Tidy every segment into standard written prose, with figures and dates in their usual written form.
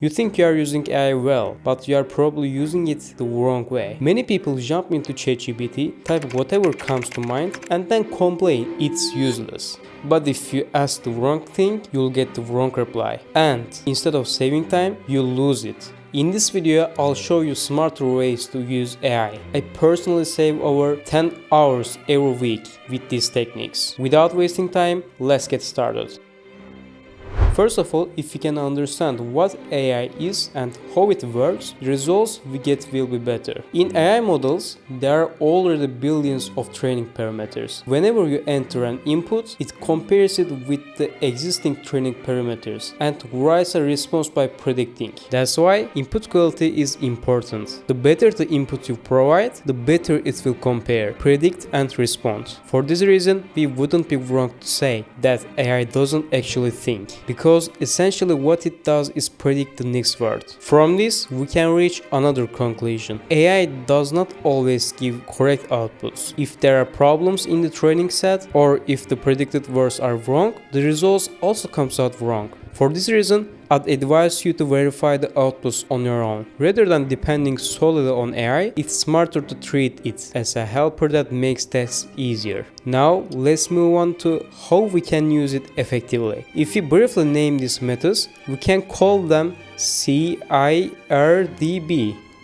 You think you are using AI well, but you are probably using it the wrong way. Many people jump into ChatGPT, type whatever comes to mind, and then complain it's useless. But if you ask the wrong thing, you'll get the wrong reply. And instead of saving time, you'll lose it. In this video, I'll show you smarter ways to use AI. I personally save over 10 hours every week with these techniques. Without wasting time, let's get started. First of all, if you can understand what AI is and how it works, the results we get will be better. In AI models, there are already billions of training parameters. Whenever you enter an input, it compares it with the existing training parameters and writes a response by predicting. That's why input quality is important. The better the input you provide, the better it will compare, predict and respond. For this reason, we wouldn't be wrong to say that AI doesn't actually think, because essentially what it does is predict the next word. From this, we can reach another conclusion. AI does not always give correct outputs. If there are problems in the training set, or if the predicted words are wrong, the results also comes out wrong. For this reason, I'd advise you to verify the outputs on your own. Rather than depending solely on AI, it's smarter to treat it as a helper that makes tasks easier. Now, let's move on to how we can use it effectively. If we briefly name these methods, we can call them CERDB.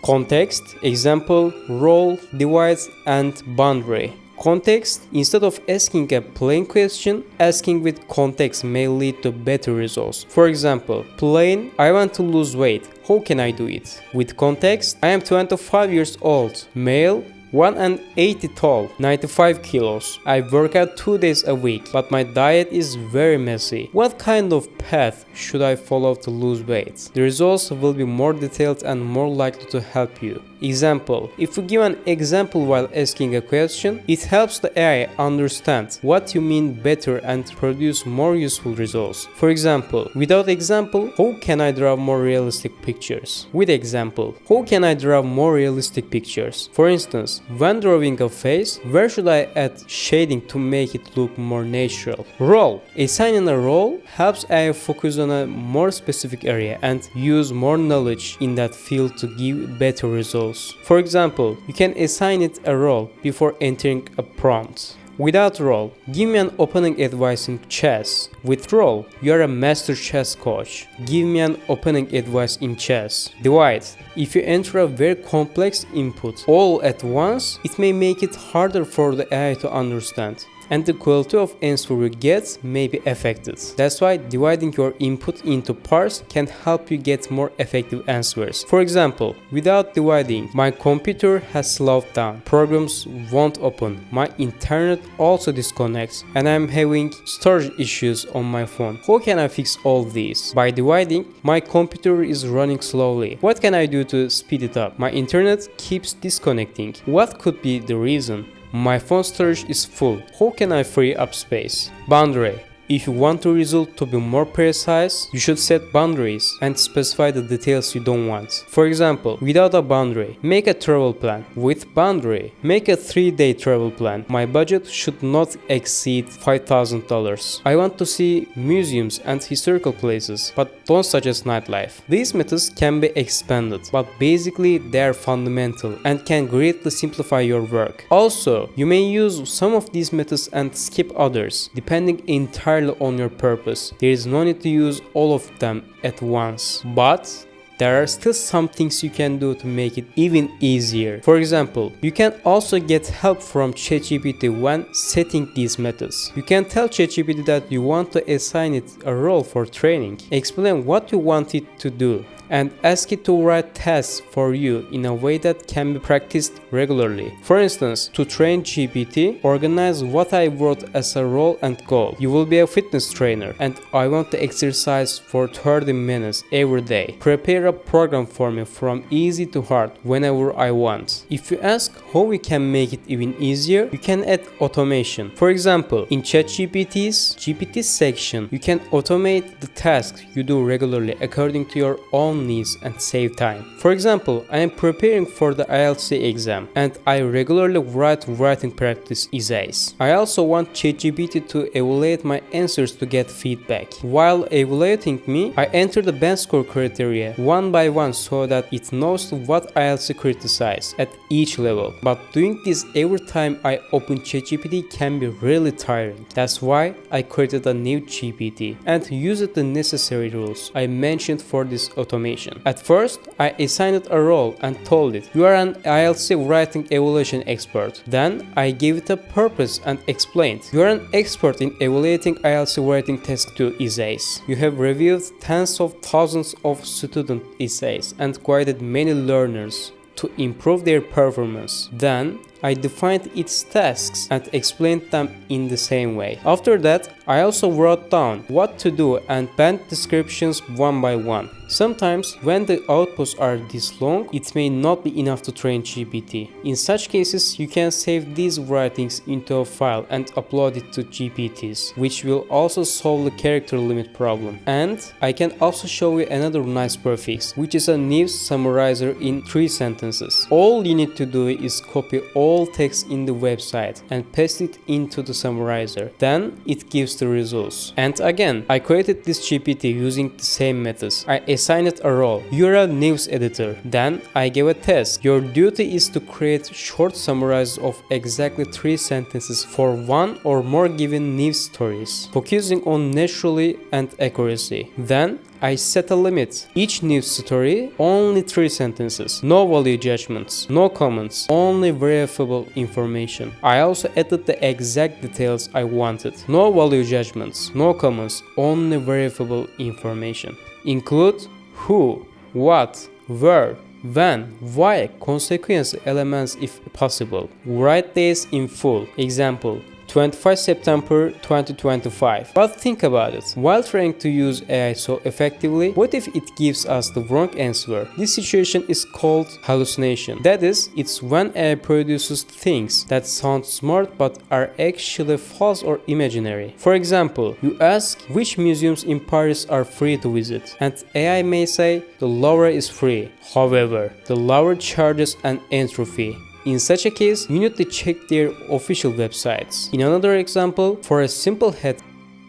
Context, example, role, divide, and boundary. Context, instead of asking a plain question, asking with context may lead to better results. For example, plain, I want to lose weight. How can I do it? With context, I am 25 years old, male, 180 tall, 95 kilos. I work out 2 days a week, but my diet is very messy. What kind of path should I follow to lose weight? The results will be more detailed and more likely to help you. Example, if you give an example while asking a question, it helps the AI understand what you mean better and produce more useful results. For example, without example, how can I draw more realistic pictures? With example, how can I draw more realistic pictures? For instance, when drawing a face, where should I add shading to make it look more natural? Role. Assigning a role helps AI focus on a more specific area and use more knowledge in that field to give better results. For example, you can assign it a role before entering a prompt. Without role, give me an opening advice in chess. With role, you are a master chess coach. Give me an opening advice in chess. Divide. If you enter a very complex input all at once, it may make it harder for the AI to understand, and the quality of answer you get may be affected. That's why dividing your input into parts can help you get more effective answers. For example, without dividing, my computer has slowed down, programs won't open, my internet also disconnects, and I'm having storage issues on my phone. How can I fix all these? By dividing, my computer is running slowly. What can I do to speed it up? My internet keeps disconnecting. What could be the reason? My phone storage is full. How can I free up space? Boundary. If you want the result to be more precise, you should set boundaries and specify the details you don't want. For example, without a boundary, make a travel plan. With boundary, make a 3-day travel plan. My budget should not exceed $5,000. I want to see museums and historical places, but don't suggest nightlife. These methods can be expanded, but basically they are fundamental and can greatly simplify your work. Also, you may use some of these methods and skip others, depending entirely on your purpose. There is no need to use all of them at once, but there are still some things you can do to make it even easier. For example, you can also get help from ChatGPT when setting these methods. You can tell ChatGPT that you want to assign it a role for training, explain what you want it to do, and ask it to write tasks for you in a way that can be practiced regularly. For instance, to train GPT, organize what I wrote as a role and goal. You will be a fitness trainer, and I want to exercise for 30 minutes every day. Prepare a program for me from easy to hard whenever I want. If you ask how we can make it even easier, you can add automation. For example, in ChatGPT's GPT section, you can automate the tasks you do regularly according to your own own needs and save time. For example, I am preparing for the IELTS exam and I regularly write writing practice essays. I also want ChatGPT to evaluate my answers to get feedback. While evaluating me, I enter the band score criteria one by one so that it knows what IELTS criticize at each level. But doing this every time I open ChatGPT can be really tiring. That's why I created a new GPT and used the necessary rules I mentioned for this automation. At first, I assigned it a role and told it, "You are an IELTS writing evaluation expert." Then I gave it a purpose and explained, "You are an expert in evaluating IELTS writing test 2 essays. You have reviewed tens of thousands of student essays and guided many learners to improve their performance." Then I defined its tasks and explained them in the same way. After that, I also wrote down what to do and band descriptions one by one. Sometimes, when the outputs are this long, it may not be enough to train GPT. In such cases, you can save these writings into a file and upload it to GPTs, which will also solve the character limit problem. And I can also show you another nice prefix, which is a news summarizer in 3 sentences. All you need to do is copy all text in the website and paste it into the summarizer. Then it gives the results. And again, I created this GPT using the same methods. I assigned it a role. You're a news editor. Then I gave a task. Your duty is to create short summarizes of exactly 3 sentences for one or more given news stories, focusing on naturality and accuracy. Then I set a limit. Each news story, only 3 sentences. No value judgments, no comments, only verifiable information. I also added the exact details I wanted. No value judgments, no comments, only verifiable information. Include who, what, where, when, why, consequence elements if possible. Write dates in full. Example, 25 September 2025. But think about it. While trying to use AI so effectively, what if it gives us the wrong answer? This situation is called hallucination. That is, it's when AI produces things that sound smart but are actually false or imaginary. For example, you ask which museums in Paris are free to visit, and AI may say the Louvre is free. However, the Louvre charges an entry fee. In such a case, you need to check their official websites. In another example, for a simple headache,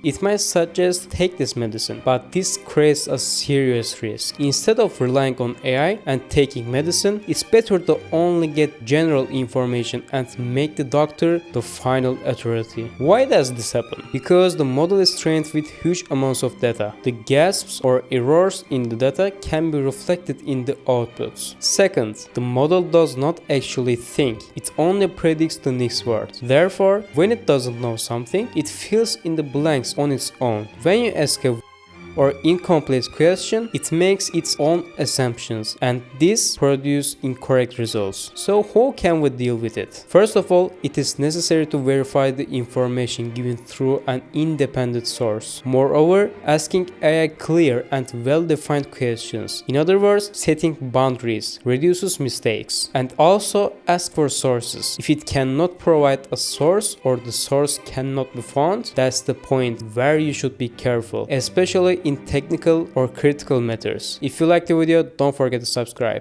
it might suggest take this medicine, but this creates a serious risk. Instead of relying on AI and taking medicine, it's better to only get general information and make the doctor the final authority. Why does this happen? Because the model is trained with huge amounts of data. The gaps or errors in the data can be reflected in the outputs. Second, the model does not actually think. It only predicts the next word. Therefore, when it doesn't know something, it fills in the blanks on its own. When you ask a or incomplete question, it makes its own assumptions, and this produces incorrect results. So how can we deal with it? First of all, it is necessary to verify the information given through an independent source. Moreover, asking AI clear and well-defined questions, in other words, setting boundaries, reduces mistakes. And also ask for sources. If it cannot provide a source or the source cannot be found, that's the point where you should be careful, especially in technical or critical matters. If you liked the video, don't forget to subscribe.